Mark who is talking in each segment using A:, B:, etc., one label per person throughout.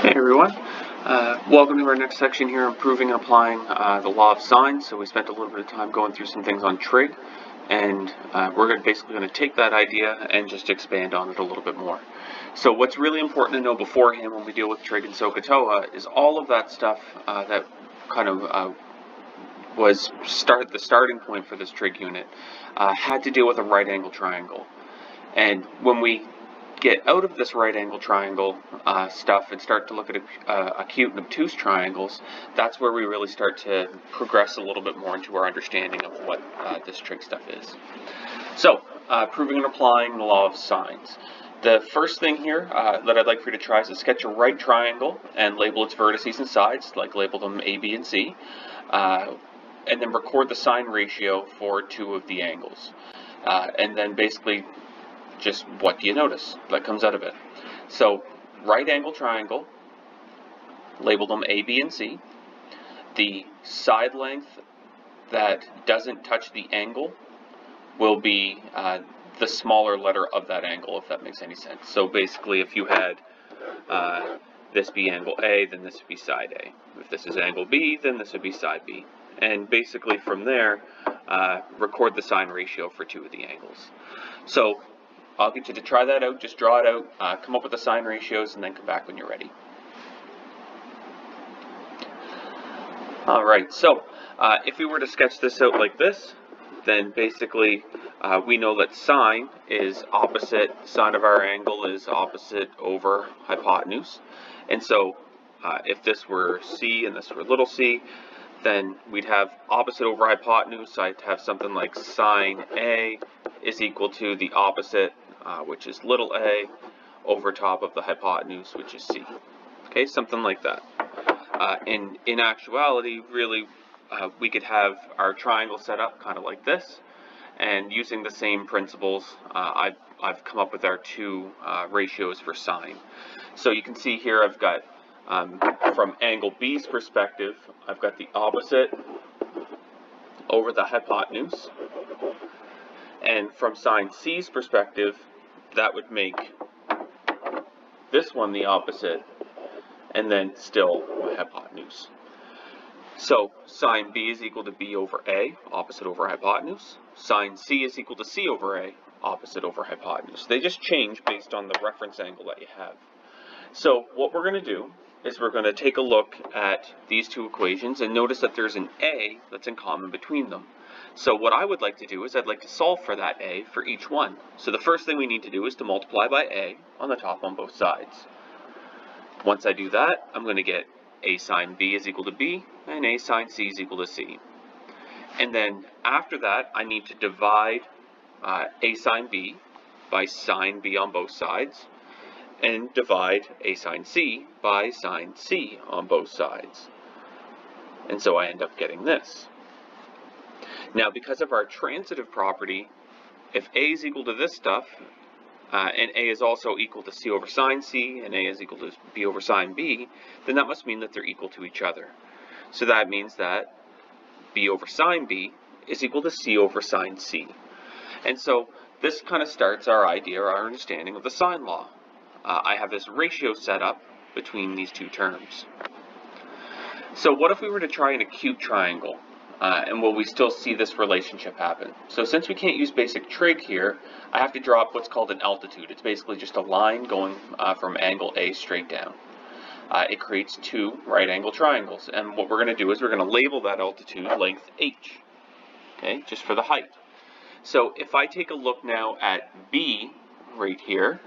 A: Hey everyone, welcome to our next section here on proving and applying the law of sine. So we spent a little bit of time going through some things on trig, and we're basically going to take that idea and just expand on it a little bit more. So what's really important to know beforehand when we deal with trig and SOHCAHTOA is all of that stuff that kind of was the starting point for this trig unit had to deal with a right angle triangle. And when we get out of this right angle triangle stuff and start to look at acute and obtuse triangles, that's where we really start to progress a little bit more into our understanding of what this trig stuff is. So, proving and applying the law of sines. The first thing here that I'd like for you to try is to sketch a right triangle and label its vertices and sides, like label them A, B, and C, and then record the sine ratio for two of the angles. And then basically just what do you notice that comes out of it. So right angle triangle, label them A, B, and C. The side length that doesn't touch the angle will be the smaller letter of that angle, if that makes any sense. So basically if you had this be angle A, then this would be side A. If this is angle B, then this would be side B. And basically from there, record the sine ratio for two of the angles. So I'll get you to try that out, just draw it out, come up with the sine ratios, and then come back when you're ready. Alright, so if we were to sketch this out like this, then basically we know that sine is opposite, sine of our angle is opposite over hypotenuse. And so if this were C and this were little c, then we'd have opposite over hypotenuse. I'd have something like sine A is equal to the opposite, which is little a, over top of the hypotenuse, which is C. Okay, something like that. In actuality, really, we could have our triangle set up kind of like this, and using the same principles, I've come up with our two ratios for sine. So you can see here I've got, from angle B's perspective, I've got the opposite over the hypotenuse. And from sine C's perspective, that would make this one the opposite, and then still my hypotenuse. So sine B is equal to B over A, opposite over hypotenuse. Sine C is equal to C over A, opposite over hypotenuse. They just change based on the reference angle that you have. So what we're going to do is we're going to take a look at these two equations and notice that there's an A that's in common between them. So what I would like to do is I'd like to solve for that A for each one. So the first thing we need to do is to multiply by A on the top on both sides. Once I do that, I'm going to get A sine B is equal to B and A sine C is equal to C. And then after that, I need to divide A sine B by sine B on both sides, and divide A sine C by sine C on both sides. And so I end up getting this. Now, because of our transitive property, if A is equal to this stuff, and A is also equal to C over sine C, and A is equal to B over sine B, then that must mean that they're equal to each other. So that means that B over sine B is equal to C over sine C. And so this kind of starts our idea, or our understanding of the sine law. I have this ratio set up between these two terms. So what if we were to try an acute triangle? And will we still see this relationship happen? So since we can't use basic trig here, I have to draw up what's called an altitude. It's basically just a line going from angle A straight down. It creates two right angle triangles. And what we're going to do is we're going to label that altitude length H, okay, just for the height. So if I take a look now at B right here,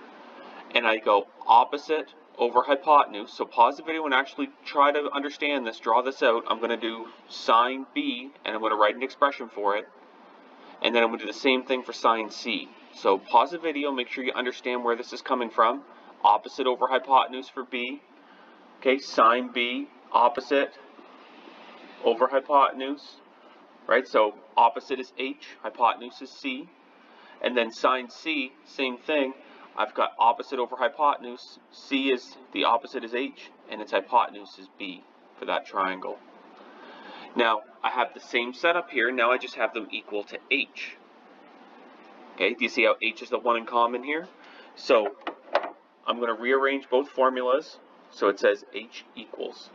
A: and I go opposite over hypotenuse, so pause the video and actually try to understand this, draw this out. I'm going to do sine B, and I'm going to write an expression for it, and then I'm going to do the same thing for sine C. So pause the video, make sure you understand where this is coming from. Opposite over hypotenuse for B, okay, sine B, opposite over hypotenuse, right? So opposite is H, hypotenuse is C, and then sine C, same thing. I've got opposite over hypotenuse. C is, the opposite is H, and its hypotenuse is B for that triangle. Now, I have the same setup here. Now I just have them equal to H. Okay, do you see how H is the one in common here? So I'm going to rearrange both formulas. So it says H equals.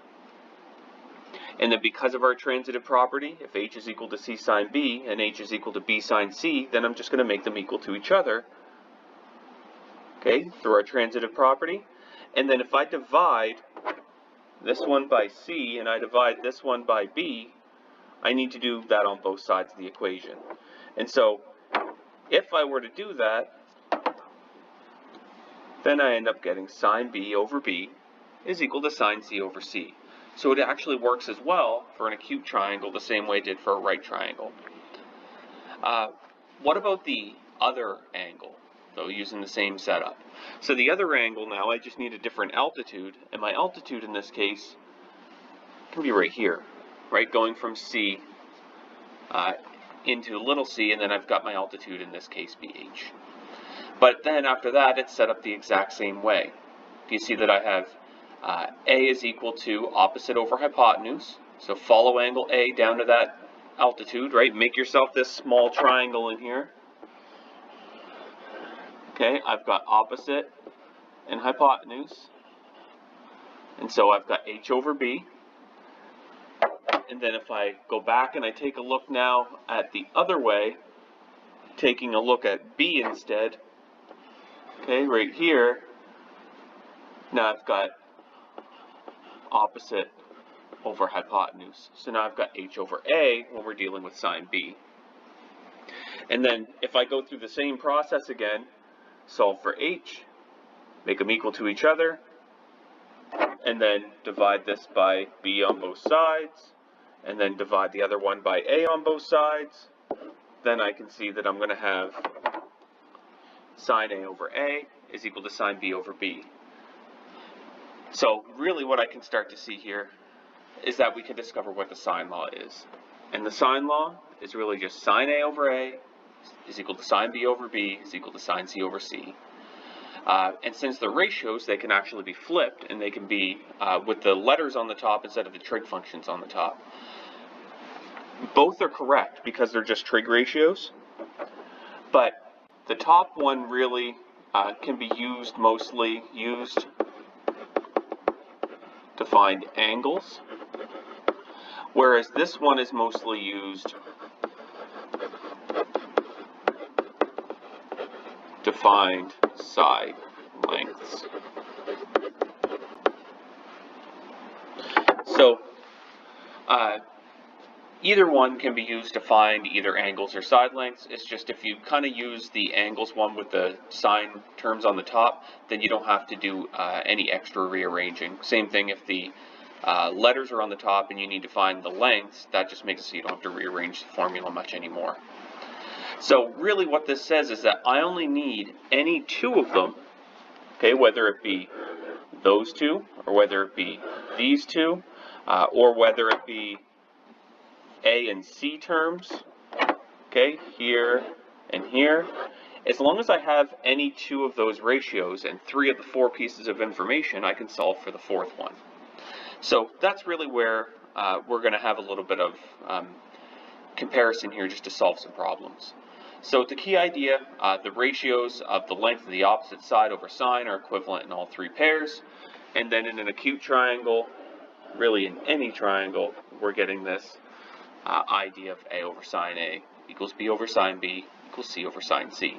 A: And then because of our transitive property, if H is equal to C sine B and H is equal to B sine C, then I'm just going to make them equal to each other, okay, through our transitive property. And then if I divide this one by C and I divide this one by B, I need to do that on both sides of the equation. And so if I were to do that, then I end up getting sine B over B is equal to sine C over C. So it actually works as well for an acute triangle the same way it did for a right triangle. What about the other angle, though, using the same setup? So the other angle now, I just need a different altitude, and my altitude in this case can be right here, right, going from C into little c, and then I've got my altitude, in this case, BH. But then after that, it's set up the exact same way. You see that I have A is equal to opposite over hypotenuse, so follow angle A down to that altitude, right? Make yourself this small triangle in here. Okay, I've got opposite and hypotenuse, and so I've got H over B. And then if I go back and I take a look now at the other way, taking a look at B instead, okay, right here, now I've got opposite over hypotenuse. So now I've got H over A when we're dealing with sine B. And then if I go through the same process again, solve for H, make them equal to each other, and then divide this by B on both sides, and then divide the other one by A on both sides, then I can see that I'm going to have sine A over A is equal to sine B over B. So really what I can start to see here is that we can discover what the sine law is. And the sine law is really just sine A over A is equal to sine B over B is equal to sine C over C. And since they're ratios, they can actually be flipped, and they can be with the letters on the top instead of the trig functions on the top. Both are correct because they're just trig ratios, but the top one really can be mostly used to find angles, whereas this one is mostly used to find side lengths. So either one can be used to find either angles or side lengths. It's just if you kind of use the angles one with the sine terms on the top, then you don't have to do any extra rearranging. Same thing if the letters are on the top and you need to find the lengths, that just makes it so you don't have to rearrange the formula much anymore. So really what this says is that I only need any two of them, okay, whether it be those two, or whether it be these two, or whether it be A and C terms, okay, here and here. As long as I have any two of those ratios and three of the four pieces of information, I can solve for the fourth one. So that's really where we're going to have a little bit of comparison here just to solve some problems. So the key idea, the ratios of the length of the opposite side over sine are equivalent in all three pairs. And then in an acute triangle, really in any triangle, we're getting this idea of A over sine A equals B over sine B equals C over sine C.